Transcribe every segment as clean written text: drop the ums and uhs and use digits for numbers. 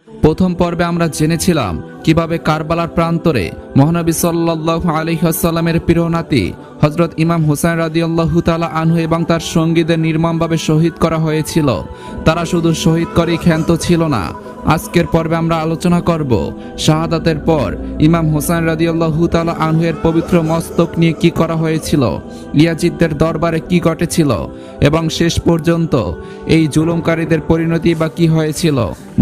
প্রথম পর্বে আমরা জেনেছিলাম কিভাবে কারবালার প্রান্তরে মহানবী সাল্লাল্লাহু আলাইহি ওয়াসাল্লামের প্রিয় নাতি হযরত ইমাম হুসাইন রাদিয়াল্লাহু তাআলা আনহু এবং তার সঙ্গীদের নির্মমভাবে শহীদ করা হয়েছিল। তারা শুধু শহীদ করেই ক্ষান্ত ছিল না। আজকের পর্বে আমরা আলোচনা করব শাহাদাতের পর ইমাম হুসাইন রাদিয়াল্লাহু তাআলা আনহু এর পবিত্র মস্তক নিয়ে কি করা হয়েছিল, ইয়াজিদদের দরবারে কি ঘটেছিল এবং শেষ পর্যন্ত এই জুলুমকারীদের পরিণতি বা কি হয়েছিল,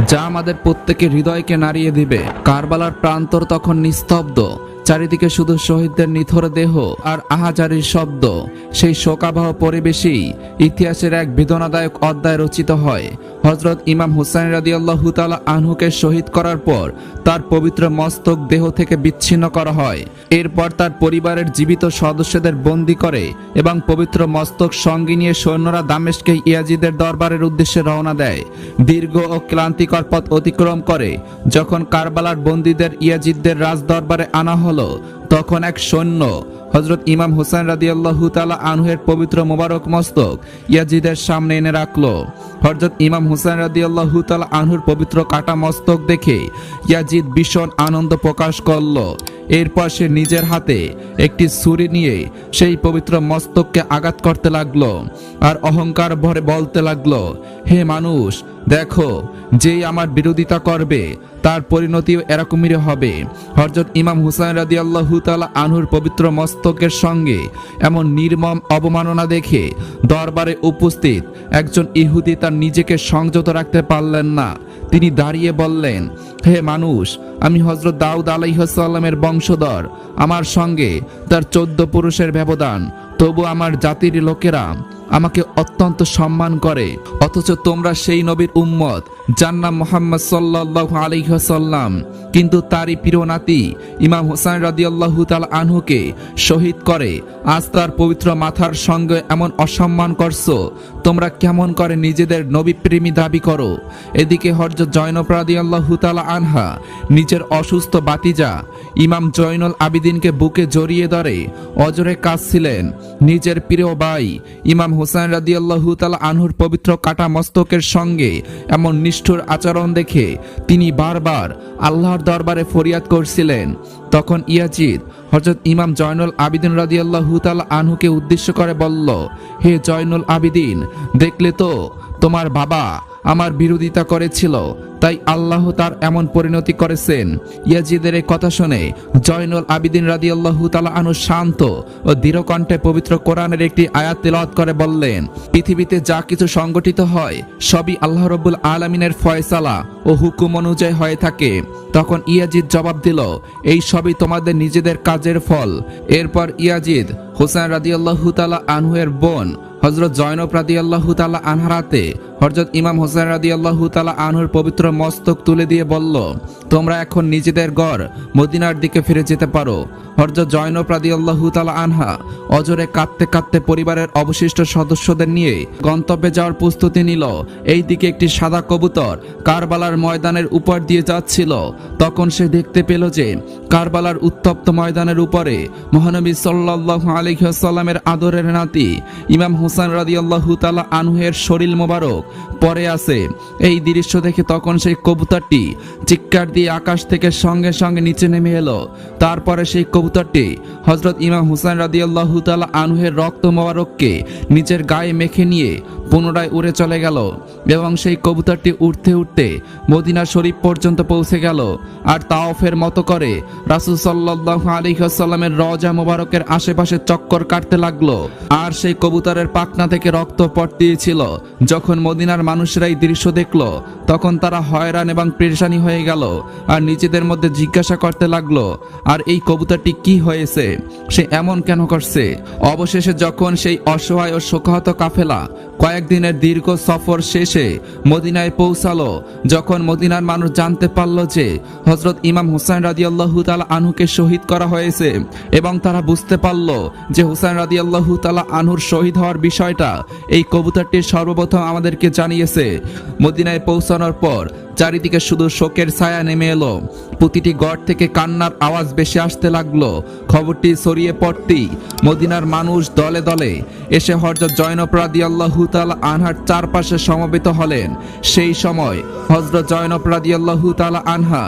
যা আমাদের প্রত্যেকের হৃদয়কে নাড়িয়ে দিবে। কারবালার প্রান্তর তখন নিস্তব্ধ, চারিদিকে শুধু শহীদদের নিথর দেহ আর আহাজারির শব্দ। সেই শোকাবহ পরিবেশেই ইতিহাসের এক বেদনাদায়ক অধ্যায় রচিত হয়। হযরত ইমাম হুসাইন রাদিয়াল্লাহু তাআলা আনহুকে শহীদ করার পর তার পবিত্র মস্তক দেহ থেকে বিচ্ছিন্ন করা হয়। এরপর তার পরিবারের জীবিত সদস্যদের বন্দী করে এবং পবিত্র মস্তক সঙ্গে নিয়ে সৈন্যরা দামেস্কে ইয়াজিদের দরবারের উদ্দেশ্যে রওনা দেয়। দীর্ঘ ও ক্লান্তিকর পথ অতিক্রম করে যখন কারবালার বন্দীদের ইয়াজিদের রাজদরবারে আনা হলো, তখন এক সৈন্য হযরত ইমাম হুসাইন রাদিয়াল্লাহু তাআলা আনহুর পবিত্র মোবারক মস্তক ইয়াজিদের সামনে এনে রাখলো। হযরত ইমাম হুসাইন রাদিয়াল্লাহু তাআলা আনহুর পবিত্র কাটা মস্তক দেখে ইয়াজিদ ভীষণ আনন্দ প্রকাশ করলো। এরপর সে নিজের হাতে একটি ছুরি নিয়ে সেই পবিত্র মস্তককে আঘাত করতে লাগলো আর অহংকার ভরে বলতে লাগলো, হে মানুষ, দেখো, যেই আমার বিরোধিতা করবে তার পরিণতিও এরকমই হবে। হযরত ইমাম হুসাইন রাদিয়াল্লাহু তাআলা আনহুর পবিত্র মস্তকের সঙ্গে এমন নির্মম অবমাননা দেখে দরবারে উপস্থিত একজন ইহুদি তার নিজেকে সংযত রাখতে পারলেন না। তিনি দাঁড়িয়ে বললেন, হে মানুষ, আমি হযরত দাউদ আলাইহিস সালামের বংশধর। আমার সঙ্গে তার 14 পুরুষের ব্যবধান, তবু আমার জাতির লোকেরা আমাকে অত্যন্ত সম্মান করে, অথচ তোমরা সেই নবীর উম্মত যার নাম মুহাম্মদ সাল্লাল্লাহু আলাইহি ওয়াসাল্লাম। কিন্তু তারই প্রিয় নাতি ইমাম হুসাইন রাদিয়াল্লাহু তাআলা আনহুকে শহীদ করে আজ তার পবিত্র মাথার সঙ্গে এমন অসম্মান করছো। তোমরা কেমন করে নিজেদের নবী প্রেমী দাবি করো? এদিকে হযরত জয়নব রাদিয়াল্লাহু তাআলা আনহা নিজের অসুস্থ বাতিজা ইমাম জয়নুল আবিদিনকে বুকে জড়িয়ে ধরে অজরে কাঁদছিলেন। নিজের প্রিয় ভাই ইমাম হুসাইন রাদিয়াল্লাহু তাআলা আনহুর পবিত্র কাটা মস্তকের সঙ্গে এমন নিষ্ঠুর আচরণ দেখে তিনি বারবার আল্লাহর দরবারে ফরিয়াদ করছিলেন। তখন ইয়াজিদ হযরত ইমাম জয়নুল আবিদিন রাদিয়াল্লাহু তাআলা আনহুকে উদ্দেশ্য করে বলল, হে জয়নুল আবিদিন, দেখলে তো তোমার বাবা আমার বিরোধিতা করেছিল, তাই আল্লাহ তার এমন পরিণতি করেছেন। ইয়াজিদের এই কথা শুনে জয়নুল আবিদিন রাদিয়াল্লাহু তাআলা আনহু শান্ত ও দৃঢ় কণ্ঠে পবিত্র কোরআনের একটি আয়াত তেলাওয়াত করে বললেন, পৃথিবীতে যা কিছু সংগঠিত হয় সবই আল্লাহ রাব্বুল আলামিনের ফয়সালা ও হুকুম অনুযায়ী হয়ে থাকে। তখন ইয়াজিদ জবাব দিল, এই সবই তোমাদের নিজেদের কাজের ফল। এরপর ইয়াজিদ হুসাইন রাদিয়াল্লাহু তাআলা আনহুর বোন হযরত জয়নব রাদিয়াল্লাহু তাআলা আনহার হাতে হযরত ইমাম হুসাইন রাদিয়াল্লাহু তাআলা আনহুর পবিত্র মস্তক তুলে দিয়ে বলল, তোমরা এখন নিজেদের গড় মদিনার দিকে ফিরে যেতে পারো। হযরত জয়নব রাদিয়াল্লাহু তাআলা আনহা অজরে কাঁদতে কাঁদতে পরিবারের অবশিষ্ট সদস্যদের নিয়ে গন্তব্যে যাওয়ার প্রস্তুতি নিল। এইদিকে একটি সাদা কবুতর কারবালার ময়দানের উপর দিয়ে যাচ্ছিল। তখন সে দেখতে পেল যে কারবালার উত্তপ্ত ময়দানের উপরে মহানবী সাল্লাল্লাহু আলাইহি ওয়াসাল্লামের আদরের নাতি ইমাম হুসাইন রাদিয়াল্লাহু তাআলা আনহুর শরীর মোবারক পড়ে আছে। এই দৃশ্য দেখে তখন সেই কবুতরটি চিৎকার দিয়ে আকাশ থেকে সঙ্গে সঙ্গে নিচে নেমে এলো। তারপরে সেই কবুতরটি হযরত ইমাম হুসাইন রাদিয়াল্লাহু তাআলা আনহুর রক্ত মোবারককে নিজের গায়ে মেখে নিয়ে পুনরায় উড়ে চলে গেল এবং সেই কবুতরটি উঠতে উঠতে মদিনা শরীফ পর্যন্ত পৌঁছে গেল আর তাওয়াফের মতো করে রাসূল সাল্লাল্লাহু আলাইহি ওয়াসাল্লামের রওজা মোবারকের আশেপাশে চক্কর কাটতে লাগলো। আর সেই কবুতরের পাখনা থেকে রক্ত পড়তেছিল। যখন মদিনার মানুষরা এই দৃশ্য দেখলো তখন তারা হয়রান এবং পেরেশানি হয়ে গেল আর নিজেদের মধ্যে জিজ্ঞাসা করতে লাগলো, আর এই কবুতরটি কি হয়েছে, সে এমন কেন করছে? অবশেষে যখন সেই অসহায় ও শোকাহত কাফেলা কয়েকদিনের দীর্ঘ সফর শেষে মদিনায় পৌঁছালো, যখন মদিনার মানুষ জানতে পারল যে হযরত ইমাম হুসাইন রাদিয়াল্লাহু তাআলা আনহুকে শহীদ করা হয়েছে এবং তারা বুঝতে পারল যে হুসাইন রাদিয়াল্লাহু তাআলা আনহুর শহীদ হওয়ার বিষয়টা এই কবুতরটি সর্বপ্রথম আমাদেরকে জানিয়েছে। মদিনায় পৌঁছানোর পর চারিদিকে শুধু শোকের ছায়া নেমে এলো। প্রতিটি ঘর থেকে কান্নার আওয়াজ বেশি আসতে লাগলো। খবরটি ছড়িয়ে পড়তেই মদিনার মানুষ দলে দলে এসে হযরত জয়নব রাদিয়াল্লাহু তাআলা আনহার চারপাশে সমবেত হলেন। সেই সময় হযরত জয়নব রাদিয়াল্লাহু তাআলা আনহা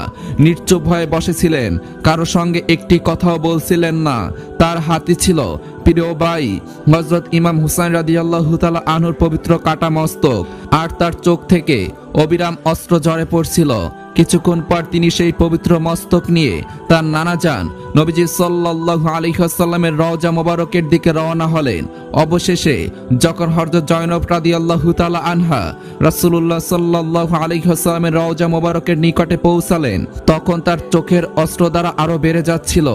নিশ্চুপ হয়ে বসেছিলেন, কারো সঙ্গে একটি কথাও বলছিলেন না। তার হাতে ছিল প্রিয় ভাই হযরত ইমাম হুসাইন রাদিয়াল্লাহু তাআলা আনহুর পবিত্র কাটা মস্তক, আর তার চোখ থেকে অবিরাম অস্ত্র ঝরে পড়ছিল। কিছুক্ষণ পর তিনি সেই পবিত্র মস্তক নিয়ে তার নানা যান নবীজি সাল্লাল্লাহু আলাইহি ওয়াসাল্লামের রওজা মোবারকের দিকে রওনা হলেন। অবশেষে যখন হযরত জয়নব রাদিয়াল্লাহু তাআলা আনহা রাসূলুল্লাহ সাল্লাল্লাহু আলাইহি ওয়াসাল্লামের রওজা মোবারকের নিকটে পৌঁছালেন, তখন তার চোখের অস্ত্র দ্বারা আরো বেড়ে যাচ্ছিল।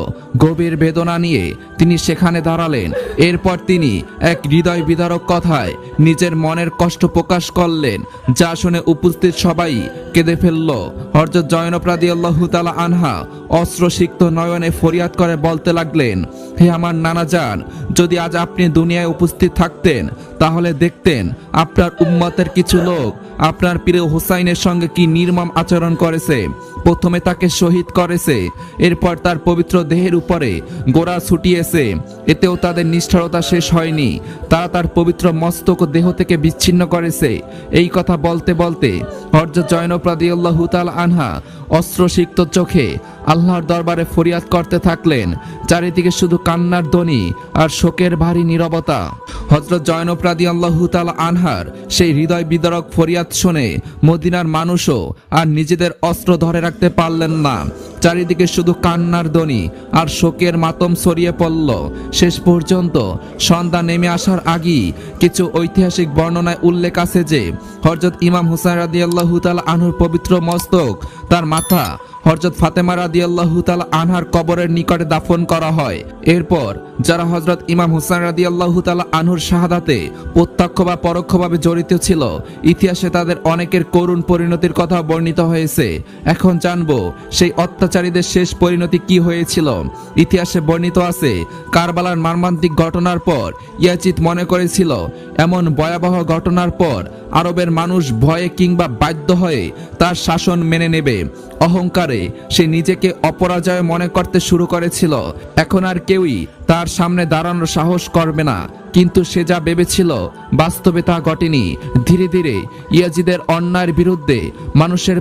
গভীর বেদনা নিয়ে তিনি সেখানে দাঁড়ালেন। এরপর তিনি এক হৃদয় বিদারক কথায় নিজের মনের কষ্ট প্রকাশ করলেন, যা শুনে উপস্থিত সবাই কেঁদে ফেলল। হযরত জয়নব রাদিয়াল্লাহু তাআলা আনহা অশ্রুসিক্ত নয়নে ফরিয়াদ করে বলতে লাগলেন, হে আমার নানা জান, যদি আজ আপনি দুনিয়ায় উপস্থিত থাকতেন তাহলে দেখতেন আপনার উম্মতের কিছু লোক আপনার প্রিয় হুসাইনের সঙ্গে কি নির্মম আচরণ করেছে। প্রথমে তাকে শহীদ করেছে, এরপর তার পবিত্র দেহের উপরে গোড়া ছুটিয়েছে। এতেও তাদের নিষ্ঠুরতা শেষ হয়নি, তারা তার পবিত্র মস্তক ও দেহ থেকে বিচ্ছিন্ন করেছে। এই কথা বলতে বলতে হযরত জয়নব রাদিয়াল্লাহু তাআলা আনহা অশ্রুসিক্ত চোখে আল্লাহর দরবারে ফরিয়াদ করতে থাকলেন। চারিদিকে শুধু কান্নার ধ্বনি আর শোকের ভারী নীরবতা। হযরত জয়নব রাদিয়াল্লাহু তাআলা আনহার সেই হৃদয় বিদারক ফরিয়াদ শুনে মদিনার মানুষও আর নিজেদের অস্ত্র ধরে রাখতে পারলেন না। চারিদিকে শুধু কান্নার ধ্বনি আর শোকের মাতম ছড়িয়ে পড়ল। শেষ পর্যন্ত সন্ধ্যা নেমে আসার আগেই কিছু ঐতিহাসিক বর্ণনায় উল্লেখ আছে যে হযরত ইমাম হুসাইন রাদিয়াল্লাহু তাআলা আনহুর পবিত্র মস্তক, তার মাথা হযরত ফাতেমা রাদিয়াল্লাহু তাআলা আনহার কবরের নিকটে দাফন করা হয়। এরপর যারা হযরত ইমাম হুসাইন রাদিয়াল্লাহু তাআলা আনহুর শাহাদাতে প্রত্যক্ষ বা পরোক্ষভাবে জড়িত ছিল, ইতিহাসে তাদের অনেকের করুণ পরিণতির কথা বর্ণিত হয়েছে। এখন জানবো সেই অত্যাচারীদের শেষ পরিণতি কি হয়েছিল। ইতিহাসে বর্ণিত আছে, কারবালার মর্মান্তিক ঘটনার পর ইয়াজিদ মনে করেছিল এমন ভয়াবহ ঘটনার পর আরবের মানুষ ভয়ে কিংবা বাধ্য হয়ে তার শাসন মেনে নেবে। অহংকারে সে নিজেকে অপরাজয় মনে করতে শুরু করেছিল। এখন আর কেউই তার সামনে দাঁড়ানোর সাহস করবে না। কিন্তু সে যা ভেবেছিল বাস্তবে তা ঘটেনি। ধীরে ধীরে ইয়াজিদের অন্যায়ের বিরুদ্ধে মানুষের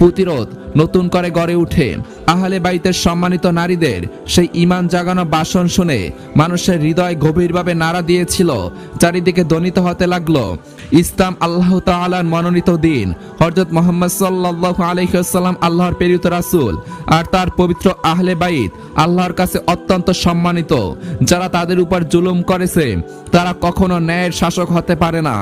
প্রতিরোধ নতুন করে গড়ে ওঠে। আহলে বাইতের সম্মানিত নারীদের সেই ঈমান জাগানো ভাষণ শুনে মানুষের হৃদয় গভীরভাবে নাড়া দিয়েছিল। চারিদিকে ধ্বনিত হতে লাগলো, ইসলাম আল্লাহ তাআলার মনোনীত দিন। হযরত মুহাম্মদ সাল্লাল্লাহু আলাইহি ওয়াসাল্লাম আল্লাহর প্রেরিত রাসূল, আর তার পবিত্র আহলে বাইত আল্লাহর কাছে অত্যন্ত সম্মানিত। যারা তাদের উপর জুলুম করেছে তারা কখনো ন্যায়ের শাসক হতে পারে না।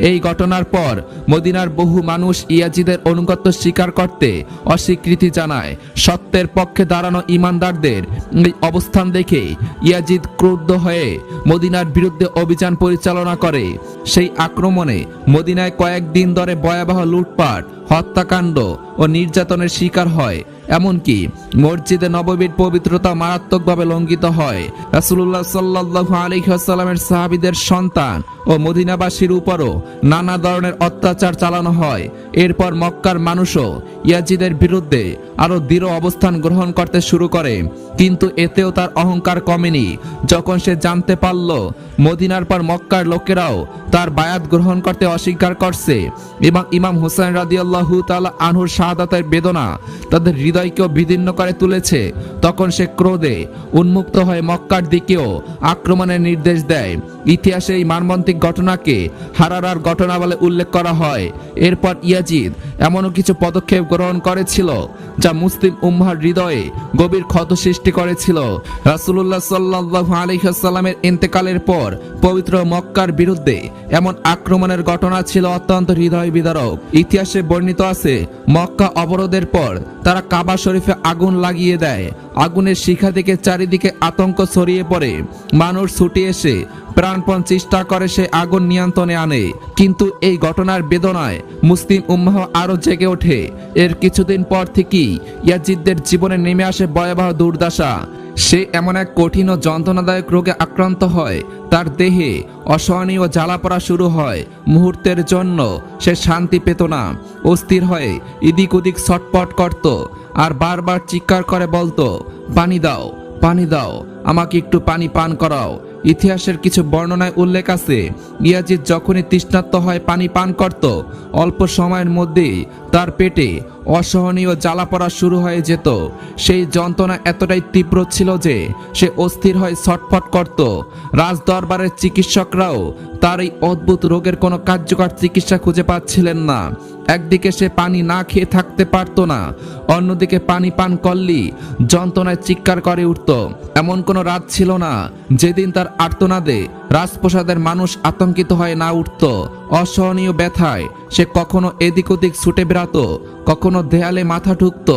এই ঘটনার পর মদিনার বহু মানুষ ইয়াজিদের অনুগত্য স্বীকার করতে অস্বীকৃতি জানায়। সত্যের পক্ষে দাঁড়ানো ঈমানদারদের এই অবস্থান দেখে ইয়াজিদ ক্রুদ্ধ হয়ে মদিনার বিরুদ্ধে অভিযান পরিচালনা করে। সেই আক্রমণে মদিনায় কয়েকদিন ধরে ভয়াবহ লুটপাট, হত্যাকাণ্ড ও নির্যাতনের শিকার হয়। এমনকি মসজিদে নববীর পবিত্রতা মারাত্মকভাবে লঙ্ঘিত হয়। রাসূলুল্লাহ সাল্লাল্লাহু আলাইহি ওয়াসাল্লামের সাহাবীদের সন্তান ও মদিনাবাসীর উপরও নানা ধরনের অত্যাচার চালানো হয়। এরপর মক্কার মানুষও ইয়াজিদের বিরুদ্ধে আরো দৃঢ় অবস্থান গ্রহণ করতে শুরু করে। কিন্তু এতেও তার অহংকার কমেনি। যখন সে জানতে পারল মদিনার পর মক্কার লোকেরাও তার বায়াত গ্রহণ করতে অস্বীকার করছে এবং ইমাম হুসাইন রাদিয়াল্লাহু তাআলা আনহুর শাহাদাতের বেদনা তাদের হৃদয়কেও বিদীর্ণ করে তুলেছে, তখন সে ক্রোধে উন্মুক্ত হয়ে মক্কার দিকেও আক্রমণের নির্দেশ দেয়। ইতিহাসে এই মর্মান্তিক ঘটনাকে হারারার ঘটনা বলে উল্লেখ করা হয়। এরপর ইয়াজিদ এমনও কিছু পদক্ষেপ গ্রহণ করেছিল যা মুসলিম উম্মাহর হৃদয়ে গভীর ক্ষত সৃষ্টি করেছিল। রাসূলুল্লাহ সাল্লাল্লাহু আলাইহি ওয়াসাল্লামের ইন্তেকালের পর পবিত্র মক্কার বিরুদ্ধে এমন আক্রমণের ঘটনা ছিল অত্যন্ত হৃদয় বিদারক। ইতিহাসে বর্ণিত আছে, মক্কা অবরোধের পর তারা কাবা শরীফে আগুন লাগিয়ে দেয়। আগুনের শিখা থেকে চারিদিকে আতঙ্ক ছড়িয়ে পড়ে। মানুষ ছুটে এসে প্রাণপণ চেষ্টা করে সে আগুন নিয়ন্ত্রণে আনে। কিন্তু এই ঘটনার বেদনায় মুসলিম উম্মাহ আরো জেগে ওঠে। এর কিছুদিন পর থেকেই ইয়াজিদদের জীবনে নেমে আসে ভয়াবহ দুর্দশা। সে এমন এক কঠিন ও যন্ত্রণাদায়ক রোগে আক্রান্ত হয়, তার দেহে অসহনীয় জ্বালা পড়া শুরু হয়। মুহূর্তের জন্য সে শান্তি পেত না, অস্থির হয়ে এদিক ওদিক ছটপট করত আর বারবার চিৎকার করে বলতো, পানি দাও, পানি দাও, আমাকে একটু পানি পান করাও। ইতিহাসের কিছু বর্ণনায় উল্লেখ আছে, ইয়াজিদ যখনই তৃষ্ণার্ত হয় পানি পান করত, অল্প সময়ের মধ্যেই তার পেটে অসহনীয় জ্বালা পড়া শুরু হয়ে যেত। সেই যন্ত্রণা এতটাই তীব্র ছিল যে সে অস্থির হয়ে ছটফট করত। রাজদরবারের চিকিৎসকরাও তার এই অদ্ভুত রোগের কোনো কার্যকর চিকিৎসা খুঁজে পাচ্ছিলেন না। একদিকে সে পানি না খেয়ে থাকতে পারত না, অন্যদিকে পানি পান করলেই যন্ত্রণায় চিৎকার করে উঠত। এমন কোনো রাত ছিল না যেদিন তার আর্তনাদে রাজপ্রাসাদের মানুষ আতঙ্কিত হয়ে না উঠত। অসহনীয় ব্যথায় সে কখনো এদিক ওদিক ছুটে বেড়াতো, কখনো দেয়ালে মাথা ঠুকত,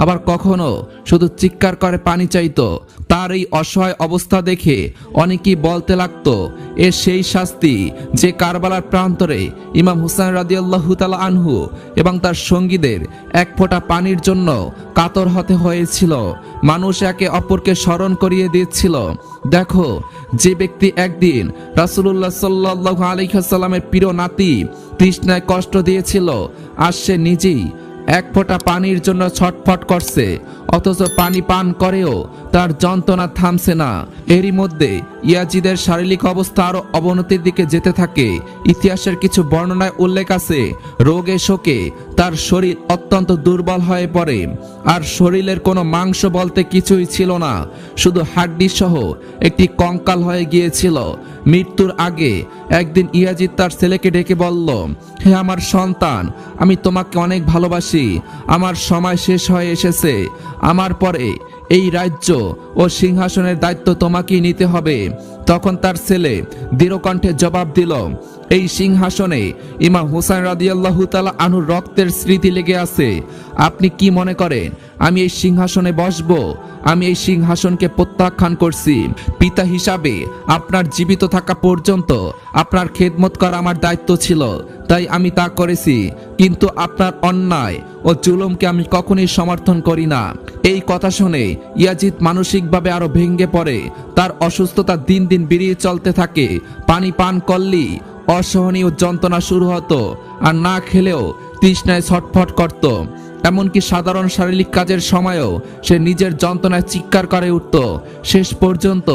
আবার কখনো শুধু চিৎকার করে পানি চাইতো। তার এই অসহায় অবস্থা দেখে অনেকেই বলতে লাগতো, এ সেই শাস্তি যে কারবালার প্রান্তরে ইমাম হুসাইন রাদিয়াল্লাহু তাআলা আনহু এবং তার সঙ্গীদের এক ফোঁটা পানির জন্য কাতর হতে হয়েছিল। মানুষ একে অপরকে স্মরণ করিয়ে দিচ্ছিল, দেখো, যে ব্যক্তি একদিন রাসূলুল্লাহ সাল্লাল্লাহু আলাইহি ওয়াসাল্লামের প্রিয় নাতি তৃষ্ণায় কষ্ট দিয়েছিল, আজ সে নিজেই এক ফোঁটা পানির জন্য ছটফট করছে, অথচ পানি পান করেও তার যন্ত্রণা থামছে না। এরই মধ্যে ইয়াজিদের শারীরিক অবস্থা আরো অবনতির দিকে যেতে থাকে। ইতিহাসের কিছু বর্ণনায় উল্লেখ আছে, রোগে শোকে তার শরীর অত্যন্ত দুর্বল হয়ে পড়ে, আর শরীরের কোনো মাংস বলতে কিছুই ছিল না, শুধু হাড্ডি সহ একটি কঙ্কাল হয়ে গিয়েছিল। মৃত্যুর আগে একদিন ইয়াজিদ তার ছেলেকে ডেকে বলল, হে আমার সন্তান, আমি তোমাকে অনেক ভালোবাসি, আমার সময় শেষ হয়ে এসেছে, আমার পরে এই রাজ্য ও সিংহাসনের দায়িত্ব তোমাকেই নিতে হবে। তখন তার ছেলে দৃঢ়কণ্ঠে জবাব দিল, এই সিংহাসনে ইমাম হুসাইন রাদিয়াল্লাহু তাআলা আনহুর রক্তের স্মৃতি লেগে আছে। আপনি কি মনে করেন আমি এই সিংহাসনে বসবো? আমি এই সিংহাসনকে প্রত্যাখ্যান করছি। পিতা হিসাবে আপনার জীবিত থাকা পর্যন্ত আপনার খেদমত করা আমার দায়িত্ব ছিল, তাই আমি তা করেছি, কিন্তু আপনার অন্যায় ও জুলুমকে আমি কখনোই সমর্থন করি না। এই কথা শুনে ইয়াজিদ মানসিকভাবে আরো ভেঙে পড়ে। তার অসুস্থতা দিন দিন বেড়ে চলতে থাকে। পানি পান করলেই অসহনীয় যন্ত্রণা শুরু হতো, আর না খেলেও তৃষ্ণায় ছটফট করত। এমনকি সাধারণ শারীরিক কাজের সময়ও সে নিজের যন্ত্রণায় চিৎকার করে উঠত। শেষ পর্যন্ত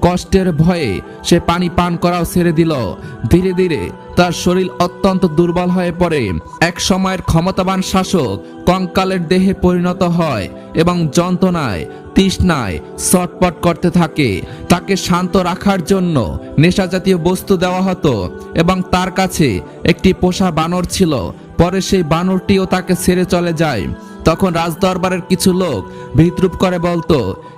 কষ্টের ভয়ে সে পানি পান করাও ছেড়ে দিল। ধীরে ধীরে তার শরীর অত্যন্ত দুর্বল হয়ে পড়ে। এক সময়ের ক্ষমতাবান শাসক কঙ্কালের দেহে পরিণত হয় এবং যন্ত্রণায় তৃষ্ণায় ছটফট করতে থাকে। তাকে শান্ত রাখার জন্য নেশা জাতীয় বস্তু দেওয়া হতো এবং তার কাছে একটি পোষা বানর ছিল। পরে সেই বানরটিও তাকে ছেড়ে চলে যায়। তখন রাজদরবারের কিছু লোক বিদ্রুপ করে বলতো,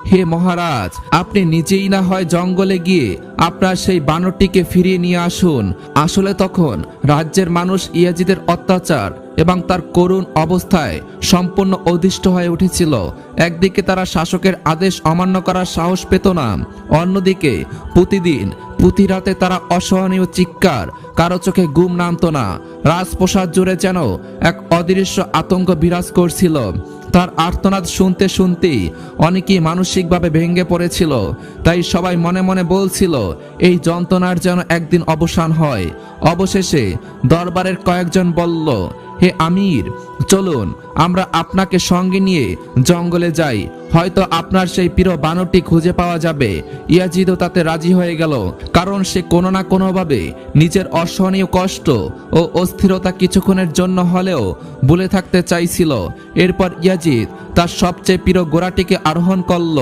হে মহারাজ, আপনি নিজেই না হয় জঙ্গলে গিয়ে আপনার সেই বানরটিকে ফিরিয়ে নিয়ে আসুন। আসলে তখন রাজ্যের মানুষ ইয়াজিদের অত্যাচার এবং তার করুণ অবস্থায় সম্পূর্ণ অধিষ্ঠ হয়ে উঠেছিল। একদিকে তারা শাসকের আদেশ অমান্য করার সাহস পেত না, অন্যদিকে প্রতিদিন প্রতি রাতে তারা অসহনীয় চিৎকার, কারো চোখে ঘুম নামতো না। রাজপ্রাসাদ জুড়ে যেন এক অদৃশ্য আতঙ্ক বিরাজ করছিল। তার আর্তনাদ শুনতে শুনতেই অনেকেই মানসিকভাবে ভেঙে পড়েছিল। তাই সবাই মনে মনে বলছিল, এই যন্ত্রণার যেন একদিন অবসান হয়। অবশেষে দরবারের কয়েকজন বলল, হে আমির, চলুন আমরা আপনাকে সঙ্গে নিয়ে জঙ্গলে যাই, হয়তো আপনার সেই প্রিয় বানরটি খুঁজে পাওয়া যাবে। ইয়াজিদও তাতে রাজি হয়ে গেল, কারণ সে কোনো না কোনোভাবে নিজের অসহনীয় কষ্ট ও অস্থিরতা কিছুক্ষণের জন্য হলেও ভুলে থাকতে চাইছিল। এরপর ইয়াজিদ তার সবচেয়ে প্রিয় ঘোড়াটিকে আরোহণ করল।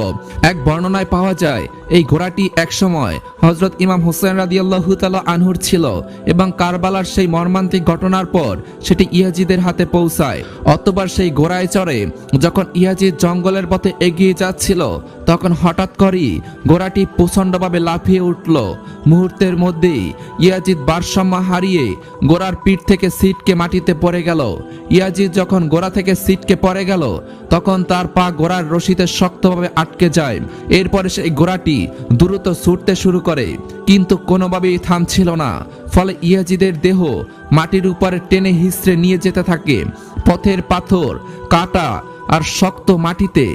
এক বর্ণনায় পাওয়া যায়, এই ঘোড়াটি একসময় হযরত ইমাম হুসাইন রাদিয়াল্লাহু তাআলা আনহুর ছিল এবং কারবালার সেই মর্মান্তিক ঘটনার পর সেটি ইয়াজিদের হাতে পৌঁছায়। অতঃপর সেই ঘোড়ায় চড়ে যখন ইয়াজিদ জঙ্গলের পথে এগিয়ে যাচ্ছিল, তখন হঠাৎ করেই ঘোড়াটি প্রচণ্ডভাবে লাফিয়ে উঠল। মুহূর্তের মধ্যেই ইয়াজিদ ভারসাম্য হারিয়ে ঘোড়ার পিঠ থেকে ছিটকে মাটিতে পড়ে গেল। ইয়াজিদ যখন ঘোড়া থেকে ছিটকে পড়ে গেল, তখন তার পা ঘোড়ার রশিতে শক্তভাবে আটকে যায়। এরপরে সেই ঘোড়াটি দ্রুত ছুটতে শুরু করে, কিন্তু কোনোভাবেই থামছিল না। ফলে ইয়াজিদের দেহ মাটির উপরে টেনে হিঁচড়ে নিয়ে যেতে থাকে। পথের পাথর, কাঁটা আর শক্ত মাটিতে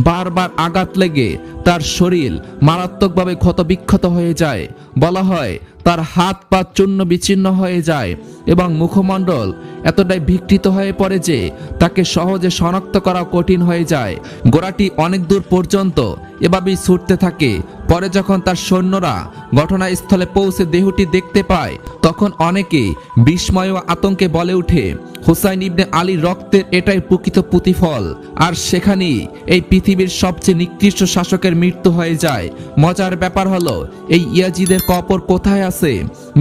বারবার আঘাত লেগে তার শরীর মারাত্মকভাবে ক্ষতবিক্ষত হয়ে যায়। বলা হয় তার হাত পা চূর্ণ বিচ্ছিন্ন হয়ে যায় এবং মুখমণ্ডল এতটাই বিকৃত হয়ে পড়ে যে তাকে সহজে শনাক্ত করা কঠিন হয়ে যায়। ঘোড়াটি অনেক দূর পর্যন্ত এভাবেই ছুটতে থাকে। পরে যখন তার সৈন্যরা ঘটনাস্থলে পৌঁছে দেহটি দেখতে পায়, তখন অনেকে বিস্ময় ও আতঙ্কে বলে ওঠে, হুসাইন ইবনে আলীর রক্তের এটাই প্রকৃত প্রতিফল। আর সেখানেই এই পৃথিবীর সবচেয়ে নিকৃষ্ট শাসকের মৃত্যু হয়ে যায়। মজার ব্যাপার হলো, এই ইয়াজিদের কবর কোথায় আছে,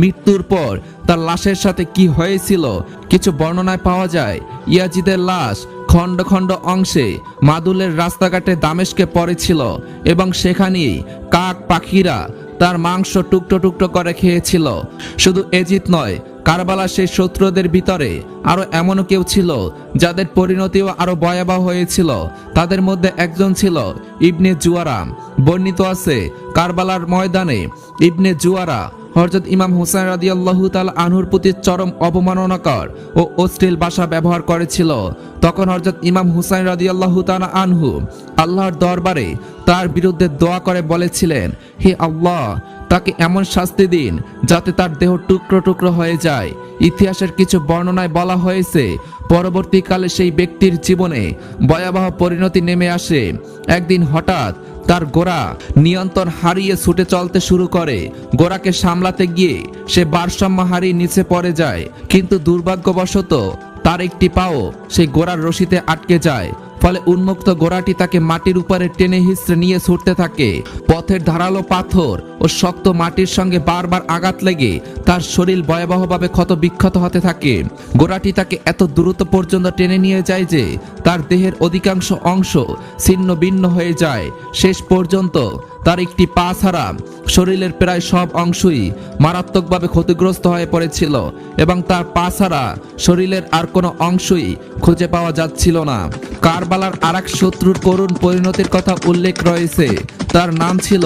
মৃত্যুর পর তার লাশের সাথে কি হয়েছিল, কিছু বর্ণনায় পাওয়া যায় ইয়াজিদের লাশ খণ্ড খণ্ড অংশে মাদুলের রাস্তাঘাটে দামেস্কে পড়েছিল এবং সেখানেই কাক পাখিরা তার মাংস টুকরো টুকরো করে খেয়েছিল। শুধু এজিদ নয়, কারবালার সেই শত্রুদের ভিতরে আরো এমনও কেউ ছিল যাদের পরিণতিও আরো ভয়াবহ হয়েছিল। তাদের মধ্যে একজন ছিল ইবনে জুয়ারা। বর্ণিত আছে, কারবালার ময়দানে ইবনে জুয়ারা হযরত ইমাম হুসাইন রাদিয়াল্লাহু তাআলা আনহুর প্রতি চরম অবমাননাকর ও অশ্লীল ভাষা ব্যবহার করেছিল। তখন হযরত ইমাম হুসাইন রাদিয়াল্লাহু তাআলা আনহু আল্লাহর দরবারে তার বিরুদ্ধে দোয়া করে বলেছিলেন, হে আল্লাহ, তাকে এমন শাস্তি দিন যাতে তার দেহ টুকরো টুকরো হয়ে যায়। ইতিহাসের কিছু বর্ণনায় বলা হয়েছে, পরবর্তীকালে সেই ব্যক্তির জীবনে ভয়াবহ পরিণতি নেমে আসে। একদিন হঠাৎ তার ঘোড়া নিয়ন্ত্রণ হারিয়ে ছুটে চলতে শুরু করে। ঘোড়াকে সামলাতে গিয়ে সে ভারসাম্য হারিয়ে নিচে পড়ে যায়, কিন্তু দুর্ভাগ্যবশত তার একটি পাও সেই ঘোড়ার রশিতে আটকে যায়। ফলে উন্মুক্ত ঘোড়াটি তাকে মাটির উপরে টেনে হিঁচড়ে নিয়ে ছুটতে থাকে। পথের ধারালো পাথর ও শক্ত মাটির সঙ্গে বারবার আঘাত লেগে তার শরীর ভয়াবহভাবে ক্ষত বিক্ষত হতে থাকে। ঘোড়াটি তাকে এত দ্রুত পর্যন্ত টেনে নিয়ে যায় যে তার দেহের অধিকাংশ অংশ ছিন্ন ভিন্ন হয়ে যায়। শেষ পর্যন্ত তার একটি পা ছাড়া শরীরের প্রায় সব অংশই মারাত্মকভাবে ক্ষতিগ্রস্ত হয়ে পড়েছিল এবং তার পা ছাড়া শরীরের আর কোনো অংশই খুঁজে পাওয়া যাচ্ছিল না। কারবালার আরেক শত্রুর করুণ পরিণতির কথা উল্লেখ রয়েছে। তার নাম ছিল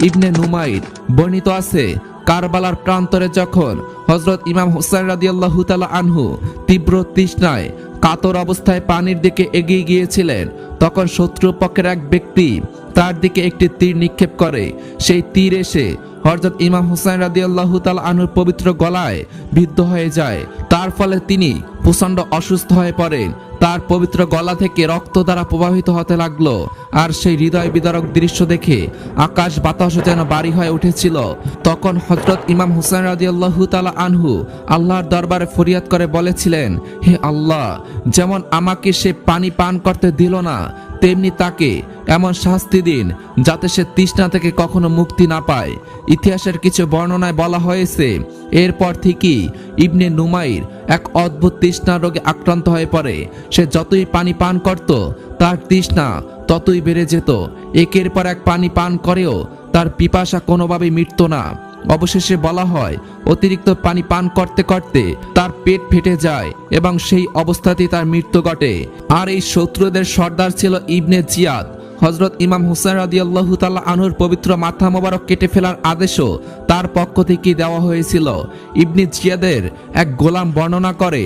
ইবনে নুমাইর। বর্ণিত আছে, কারবালার প্রান্তরে যখন হযরত ইমাম হুসাইন রাদিয়াল্লাহু তাআলা আনহু তীব্র তৃষ্ণায় কাতর অবস্থায় পানির দিকে এগিয়ে গিয়েছিলেন, তখন শত্রুপক্ষের এক ব্যক্তি তার দিকে একটি তীর নিক্ষেপ করে। সেই তীর এসে হযরত ইমাম হুসাইন রাদিয়াল্লাহু তাআলা আনহুর পবিত্র গলায় বিদ্ধ হয়ে যায়। তার ফলে তিনি প্রচণ্ড অসুস্থ হয়ে পড়েন। তার পবিত্র গলা থেকে রক্ত দ্বারা প্রবাহিত হতে লাগলো। আর সেই হৃদয় বিদারক দৃশ্য দেখে আকাশ বাতাসও যেন ভারী হয়ে উঠেছিল। তখন হযরত ইমাম হুসাইন রাদিয়াল্লাহু তাআলা আনহু আল্লাহর দরবারে ফরিয়াদ করে বলেছিলেন, হে আল্লাহ, যেমন আমাকে সে পানি পান করতে দিল না, তেমনি তাকে এমন শাস্তি দিন যাতে সে তৃষ্ণা থেকে কখনো মুক্তি না পায়। ইতিহাসের কিছু বর্ণনায় বলা হয়েছে, এরপর থেকেই ইবনে নুমাইর এক অদ্ভুত তৃষ্ণা রোগে আক্রান্ত হয়ে পড়ে। সে যতই পানি পান করত, তার তৃষ্ণা ততই বেড়ে যেত। একের পর এক পানি পান করেও তার পিপাসা কোনোভাবেই মিটত না। অবশেষে বলা হয়, অতিরিক্ত পানি পান করতে করতে তার পেট ফেটে যায় এবং সেই অবস্থাতেই তার মৃত্যু ঘটে। আর এই শত্রুদের সর্দার ছিল ইবনে জিয়াদ। হযরত ইমাম হুসাইন রাদিয়াল্লাহু তাআলা আনহুর পবিত্র মাথা মোবারক কেটে ফেলার আদেশও তার পক্ষ থেকে দেওয়া হয়েছিল। ইবনে জিয়াদের এক গোলাম বর্ণনা করে,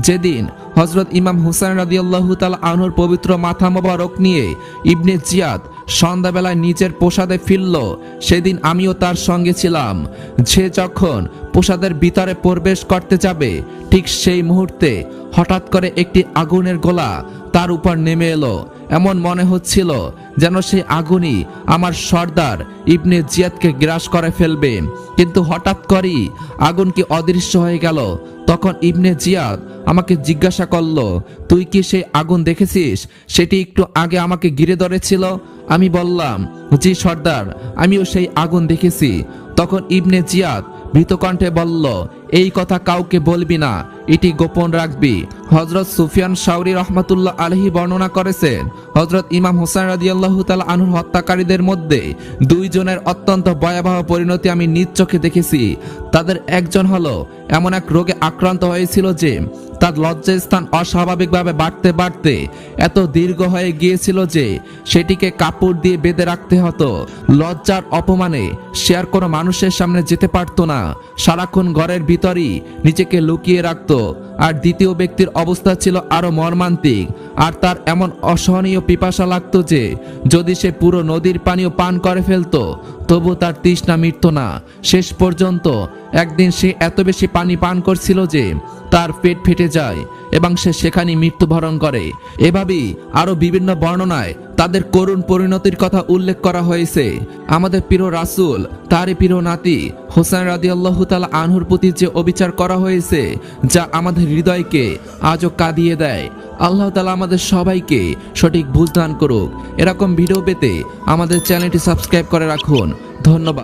যেদিন হযরত ইমাম হুসাইন রাদিয়াল্লাহু তাআলা আনহুর পবিত্র মাথা মোবারক নিয়ে ইবনে জিয়াদ সন্ধ্যাবেলায় নিজের প্রাসাদে ফিরল, সেদিন আমিও তার সঙ্গে ছিলাম। সে যখন প্রাসাদের ভিতরে প্রবেশ করতে যাবে, ঠিক সেই মুহূর্তে হঠাৎ করে একটি আগুনের গোলা তার উপর নেমে এলো। এমন মনে হচ্ছিল যেন সেই আগুনই আমার সর্দার ইবনে জিয়াদকে গ্রাস করে ফেলবে। কিন্তু হঠাৎ করেই আগুন কি অদৃশ্য হয়ে গেল। তখন ইবনে জিয়াদ আমাকে জিজ্ঞাসা করলো, তুই কি সেই আগুন দেখেছিস? সেটি একটু আগে আমাকে ঘিরে ধরেছিল। আমি বললাম, জি সর্দার, আমিও সেই আগুন দেখেছি। তখন ইবনে জিয়াদ ভীতকণ্ঠে বলল, এই কথা কাউকে বলবি না, এটি গোপন রাখবি। হযরত সুফিয়ান সাউরি রহমাতুল্লাহ আলাইহি বর্ণনা করেছেন, হযরত ইমাম হুসাইন রাদিয়াল্লাহু তাআলা আনহুর হত্যাকারীদের মধ্যে দুইজনের অত্যন্ত ভয়াবহ পরিণতি আমি নিজ চোখে দেখেছি। তাদের একজন হলো এমন এক রোগে আক্রান্ত হয়েছিল যে তার লজ্জাস্থান অস্বাভাবিকভাবে বাড়তে বাড়তে এত দীর্ঘ হয়ে গিয়েছিল যে সেটিকে কাপড় দিয়ে বেঁধে রাখতে হতো। লজ্জার অপমানে সে আর কোনো মানুষের সামনে যেতে পারতো না, সারাক্ষণ ঘরের ভিতরই নিজেকে লুকিয়ে রাখতো। আর দ্বিতীয় ব্যক্তির অবস্থা ছিল আরো মর্মান্তিক, আর তার এমন অসহনীয় পিপাসা লাগতো যে যদি সে পুরো নদীর পানিও পান করে ফেলতো তবু তার তৃষ্ণা মিটতো না। শেষ পর্যন্ত একদিন সে এত বেশি পানি পান করছিল যে তার পেট ফেটে যায় এবং সে সেখানেই মৃত্যুবরণ করে। এভাবেই আরো বিভিন্ন বর্ণনায় তাদের করুণ পরিণতির কথা উল্লেখ করা হয়েছে। আমাদের প্রিয় রাসূল তারই প্রিয় নাতি হোসেন রাদিয়াল্লাহু তাআলা আনহুর প্রতি যে অবিচার করা হয়েছে যা আমাদের হৃদয়কে আজও কাঁদিয়ে দেয়। আল্লাহ তাআলা আমাদের সবাইকে সঠিক বুঝ দান করুক। এরকম ভিডিও পেতে আমাদের চ্যানেলটি সাবস্ক্রাইব করে রাখুন। ধন্যবাদ।